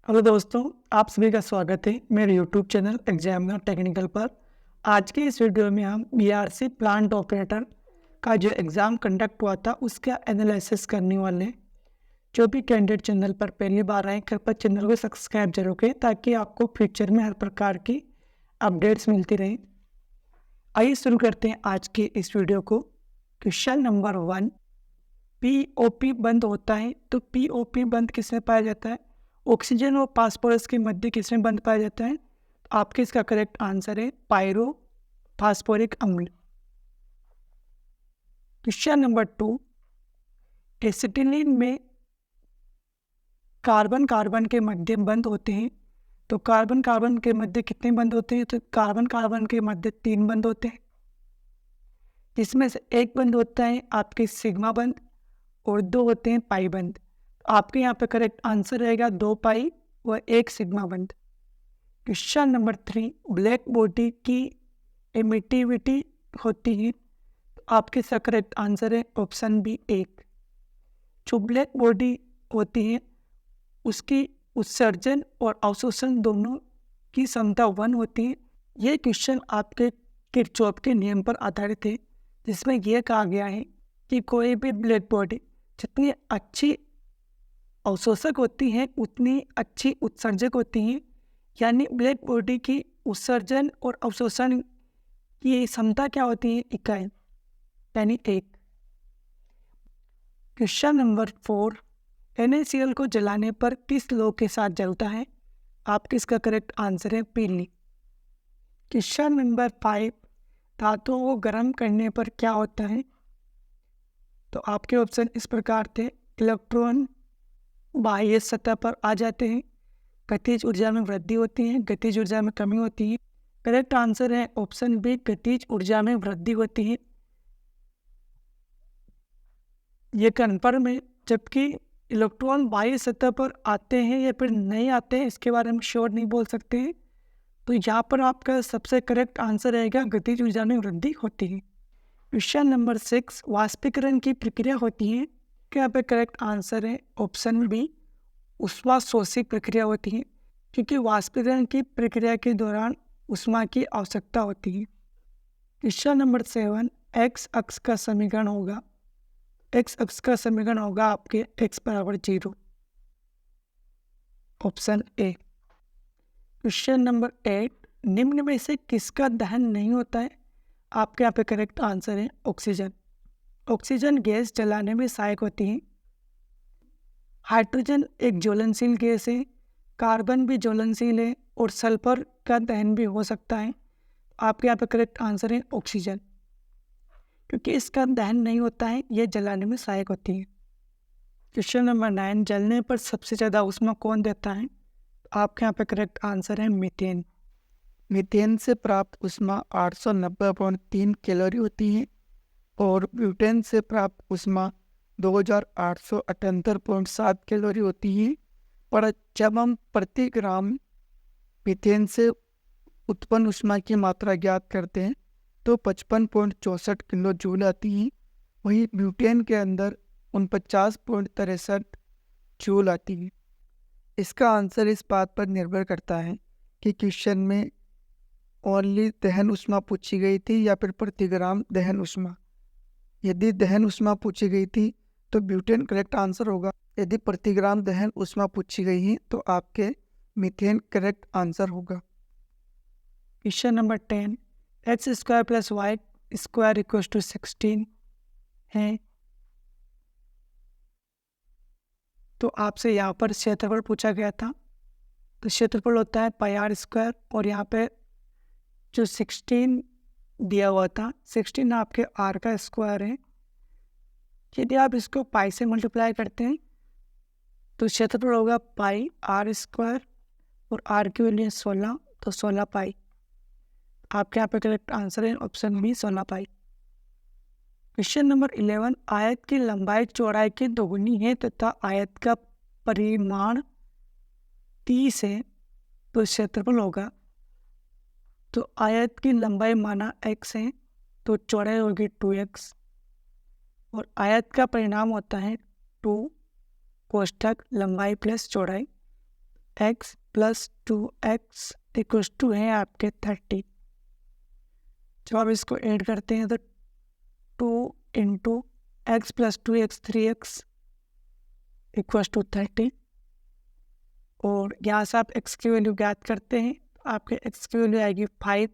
Hello दोस्तों, आप सभी का स्वागत है मेरे यूट्यूब चैनल एग्जामिनर टेक्निकल पर। आज के इस वीडियो में हम बीआरसी प्लांट ऑपरेटर का जो एग्ज़ाम कंडक्ट हुआ था उसका एनालिसिस करने वाले हैं। जो भी कैंडिडेट चैनल पर पहली बार आए कृपया चैनल को सब्सक्राइब जरूर करें ताकि आपको फ्यूचर में हर प्रकार की अपडेट्स मिलती रहें। आइए शुरू करते हैं आज के इस वीडियो को। क्वेश्चन नंबर 1, पीओपी बंद होता है तो पीओपी बंद किसमें पाया जाता है? ऑक्सीजन और फास्फोरस के मध्य किसमें बंद पाया जाता है? आपके इसका करेक्ट आंसर है पायरो फास्फोरिक अम्ल। क्वेश्चन नंबर 2, एसिटिलीन में कार्बन कार्बन के मध्य बंद होते हैं तो कार्बन कार्बन के मध्य कितने बंद होते हैं? तो कार्बन कार्बन के मध्य 3 बंद होते हैं, जिसमें से एक बंद होता है आपके सिग्मा बंद और 2 होते हैं पाई बंद। आपके यहाँ पे करेक्ट आंसर रहेगा 2 पाई व 1 सिग्मा बंद। क्वेश्चन नंबर 3, ब्लैक बॉडी की एमिटिविटी होती है तो आपके इसका करेक्ट आंसर है ऑप्शन बी 1। जो ब्लैक बॉडी होती है उसकी उत्सर्जन और अवशोषण दोनों की क्षमता 1 होती है। ये क्वेश्चन आपके किरचॉफ के नियम पर आधारित है, जिसमें यह कहा गया है कि कोई भी ब्लैक बॉडी जितनी अच्छी अवशोषक होती है उतनी अच्छी उत्सर्जक होती है। यानी ब्लैक बॉडी की उत्सर्जन और अवशोषण की क्षमता क्या होती है? इकाई, यानी 1। क्वेश्चन नंबर 4, NaCl को जलाने पर किस लॉ के साथ जलता है? आपके इसका करेक्ट आंसर है पीली। क्वेश्चन नंबर 5, धातुओं को गर्म करने पर क्या होता है? तो आपके ऑप्शन इस प्रकार थे। इलेक्ट्रॉन बाह्य सतह पर आ जाते हैं, गतिज ऊर्जा में वृद्धि होती है, गतिज ऊर्जा में कमी होती है। करेक्ट आंसर है ऑप्शन बी, गतिज ऊर्जा में वृद्धि होती है। ये कन्फर्म है, जबकि इलेक्ट्रॉन बाह्य सतह पर आते हैं या फिर नहीं आते हैं इसके बारे में श्योर नहीं बोल सकते हैं। तो यहाँ पर आपका सबसे करेक्ट आंसर रहेगा गतिज ऊर्जा में वृद्धि होती है। क्वेश्चन नंबर 6, वाष्पीकरण की प्रक्रिया होती है, यहाँ पे करेक्ट आंसर है ऑप्शन बी, ऊष्मा शोषी प्रक्रिया होती है, क्योंकि वाष्पीकरण की प्रक्रिया के दौरान ऊष्मा की आवश्यकता होती है। क्वेश्चन नंबर 7, एक्स अक्ष का समीकरण होगा, एक्स अक्ष का समीकरण होगा आपके x बराबर 0, ऑप्शन ए। क्वेश्चन नंबर 8, निम्न में से किसका दहन नहीं होता है? आपके यहाँ पे करेक्ट आंसर है ऑक्सीजन। ऑक्सीजन गैस जलाने में सहायक होती है। हाइड्रोजन एक ज्वलनशील गैस है, कार्बन भी ज्वलनशील है और सल्फर का दहन भी हो सकता है। आपके यहाँ पे करेक्ट आंसर है ऑक्सीजन, क्योंकि इसका दहन नहीं होता है, यह जलाने में सहायक होती है। क्वेश्चन नंबर 9, जलने पर सबसे ज़्यादा ऊष्मा कौन देता है? आपके यहाँ पे करेक्ट आंसर है मीथेन। मीथेन से प्राप्त ऊष्मा 890.3 कैलोरी होती है और ब्यूटेन से प्राप्त ऊष्मा 2878.7 कैलोरी होती है। पर जब हम प्रति ग्राम मीथेन से उत्पन्न ऊष्मा की मात्रा ज्ञात करते हैं तो 55.64 किलो जूल आती है। वहीं ब्यूटेन के अंदर 49.63 जूल आती है। इसका आंसर इस बात पर निर्भर करता है कि क्वेश्चन में ओनली दहन ऊष्मा पूछी गई थी या फिर प्रति ग्राम दहन ऊष्मा। यदि दहन ऊष्मा पूछी गई थी तो ब्यूटेन करेक्ट आंसर होगा। यदि प्रति ग्राम दहन ऊष्मा पूछी गई है तो आपके मीथेन करेक्ट आंसर होगा। Question number 10, x square plus y square equals to 16 है, तो आपसे यहाँ पर क्षेत्रफल पूछा गया था। तो क्षेत्रफल होता है पाई आर स्क्वायर और यहाँ पे जो 16 दिया हुआ था, 16 आपके आर का स्क्वायर है। यदि आप इसको पाई से मल्टीप्लाई करते हैं तो क्षेत्रफल होगा पाई आर स्क्वायर और आर की वैल्यू 16, तो 16 पाई। आपके यहाँ पे करेक्ट आंसर है ऑप्शन बी, 16 पाई। क्वेश्चन नंबर 11, आयत की लंबाई चौड़ाई की दोगुनी है तथा आयत का परिमाण 30 है तो क्षेत्रफल होगा। तो आयत की लंबाई माना x है तो चौड़ाई होगी 2x और आयत का परिणाम होता है 2 कोष्ठक लंबाई प्लस चौड़ाई। X plus 2x equals to है आपके 30। जब आप इसको ऐड करते हैं तो 2 into x plus 2x 3x equals to 30। और यहाँ से आप x की वैल्यू ज्ञात करते हैं तो आपके x की वैल्यू आएगी 5।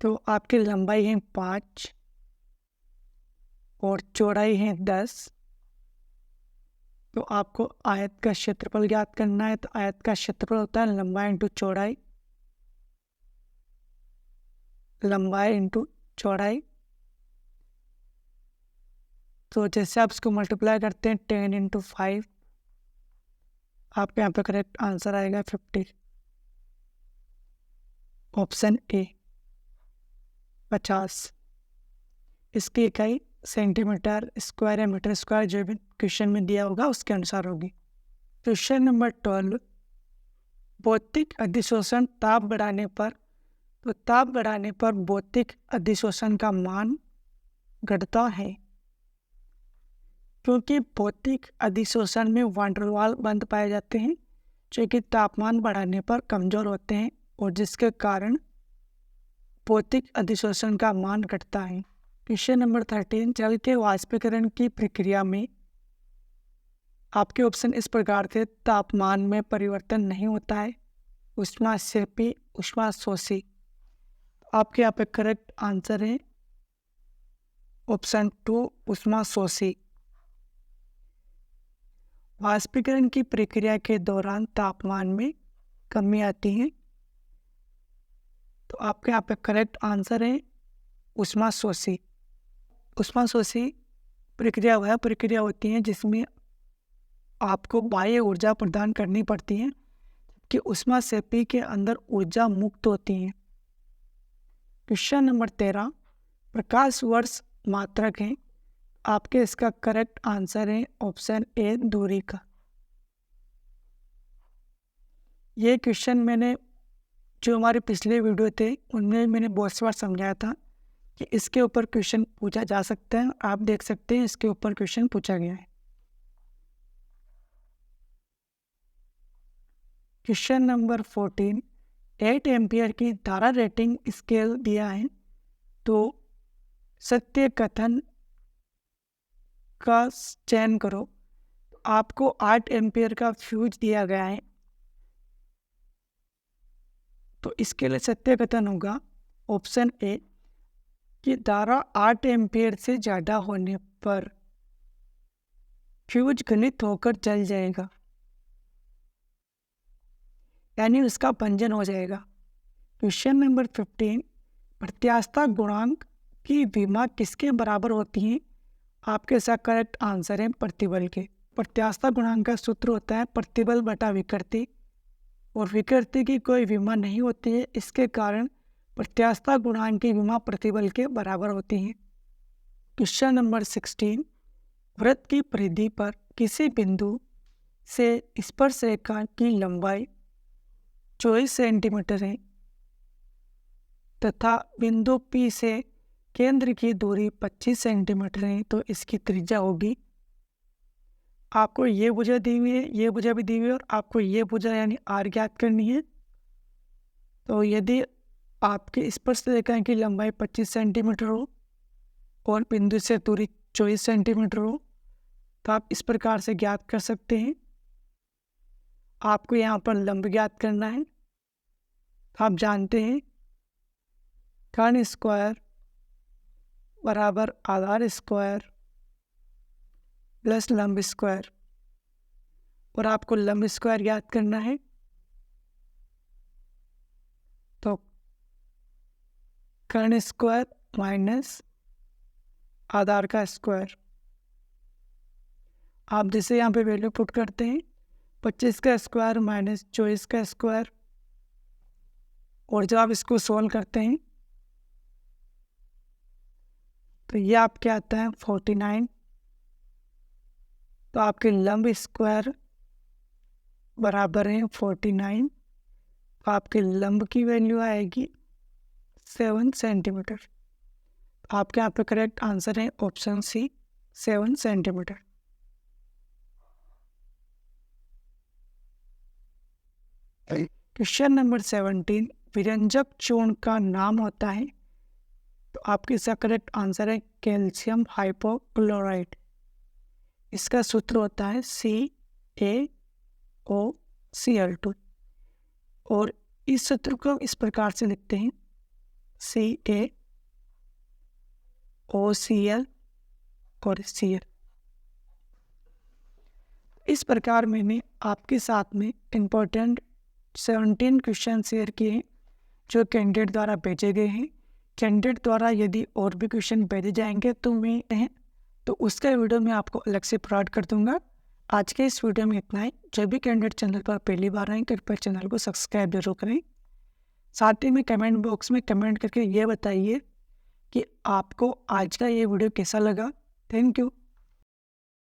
तो आपकी लंबाई है 5 और चौड़ाई है 10। तो आपको आयत का क्षेत्रफल ज्ञात करना है। तो आयत का क्षेत्रफल होता है लंबाई इंटू चौड़ाई, लंबाई इंटू चौड़ाई। तो जैसे आप इसको मल्टीप्लाई करते हैं 10 इंटू 5, आपके यहाँ पे करेक्ट आंसर आएगा 50। Option A 50। इसकी इकाई सेंटीमीटर स्क्वायर या मीटर स्क्वायर जो भी क्वेश्चन में दिया होगा उसके अनुसार होगी। क्वेश्चन नंबर 12, भौतिक अधिशोषण ताप बढ़ाने पर, तो ताप बढ़ाने पर भौतिक अधिशोषण का मान घटता है क्योंकि भौतिक अधिशोषण में वांडरवाल बंद पाए जाते हैं जो कि तापमान बढ़ाने पर कमजोर होते हैं और जिसके कारण भौतिक अधिशोषण का मान घटता है। क्वेश्चन नंबर 13, जल के वाष्पीकरण की प्रक्रिया में आपके ऑप्शन इस प्रकार थे। तापमान में परिवर्तन नहीं होता है, ऊष्मा सेपी, ऊष्मा शोषी। आपके यहाँ पे करेक्ट आंसर है ऑप्शन 2 ऊष्मा शोषी। वाष्पीकरण की प्रक्रिया के दौरान तापमान में कमी आती है। तो आपके यहाँ पे करेक्ट आंसर है ऊष्मा शोषी। ऊष्मा शोषी प्रक्रिया वह प्रक्रिया होती है जिसमें आपको बाह्य ऊर्जा प्रदान करनी पड़ती है कि ऊष्मा सेपी के अंदर ऊर्जा मुक्त होती है। क्वेश्चन नंबर 13, प्रकाश वर्ष मात्रक है। आपके इसका करेक्ट आंसर है ऑप्शन ए दूरी का। ये क्वेश्चन मैंने जो हमारे पिछले वीडियो थे उनमें मैंने बहुत बार समझाया था कि इसके ऊपर क्वेश्चन पूछा जा सकता है। आप देख सकते हैं इसके ऊपर क्वेश्चन पूछा गया है। क्वेश्चन नंबर 14, 8 एम्पियर की धारा रेटिंग स्केल दिया है तो सत्य कथन का चयन करो। आपको 8 एम्पियर का फ्यूज दिया गया है तो इसके लिए सत्य कथन होगा ऑप्शन ए कि धारा 8 एम्पियर से ज़्यादा होने पर फ्यूज गलित होकर जल जाएगा, यानी उसका भंजन हो जाएगा। क्वेश्चन नंबर 15, प्रत्यास्थता गुणांक की विमा किसके बराबर होती है। आपके इसका करेक्ट आंसर है प्रतिबल के। प्रत्यास्थता गुणांक का सूत्र होता है प्रतिबल बटा विकृति और विकृति की कोई विमा नहीं होती है, इसके कारण प्रत्यास्थता गुणांक की विमा प्रतिबल के बराबर होती है। क्वेश्चन नंबर 16, वृत्त की परिधि पर किसी बिंदु से स्पर्श रेखा की लंबाई 24 सेंटीमीटर है तथा बिंदु P से केंद्र की दूरी 25 सेंटीमीटर है तो इसकी त्रिज्या होगी। आपको ये भुजा दी हुई है, ये भुजा भी दी हुई है और आपको ये भुजा यानी R ज्ञात करनी है। तो यदि आपकी स्पर्श रेखा की लंबाई 25 सेंटीमीटर हो और बिंदु से दूरी 24 सेंटीमीटर हो तो आप इस प्रकार से ज्ञात कर सकते हैं। आपको यहाँ पर लंब ज्ञात करना है। आप जानते हैं कर्ण स्क्वायर बराबर आधार स्क्वायर प्लस लंब स्क्वायर, और आपको लंब स्क्वायर याद करना है। तो कर्ण स्क्वायर माइनस आधार का स्क्वायर। आप जैसे यहाँ पे वैल्यू पुट करते हैं 25 का स्क्वायर माइनस 24 का स्क्वायर, और जब आप इसको सोल्व करते हैं तो ये आपके आता है 49। तो आपके लंब स्क्वायर बराबर है 49। तो आपके लंब की वैल्यू आएगी 7 सेंटीमीटर। आपके यहाँ पे करेक्ट आंसर है option C 7 centimetre. Question number 17, विरंजक चूर्ण का नाम होता है, तो आपके इसका करेक्ट आंसर है कैल्शियम हाइपोक्लोराइड। इसका सूत्र होता है CaOCl2 और इस सूत्र को इस प्रकार से लिखते हैं CaOCl और Cl। इस प्रकार मैंने आपके साथ में इम्पोर्टेंट 17 क्वेश्चन शेयर किए हैं जो कैंडिडेट द्वारा भेजे गए हैं। कैंडिडेट द्वारा यदि और भी क्वेश्चन भेजे जाएंगे तो उसका वीडियो मैं आपको अलग से प्रोवाइड कर दूंगा। आज के इस वीडियो में इतना ही। जब भी कैंडिडेट चैनल पर पहली बार आए कृपया चैनल को सब्सक्राइब जरूर करें। साथ ही में कमेंट बॉक्स में कमेंट करके ये बताइए कि आपको आज का ये वीडियो कैसा लगा। Thank you.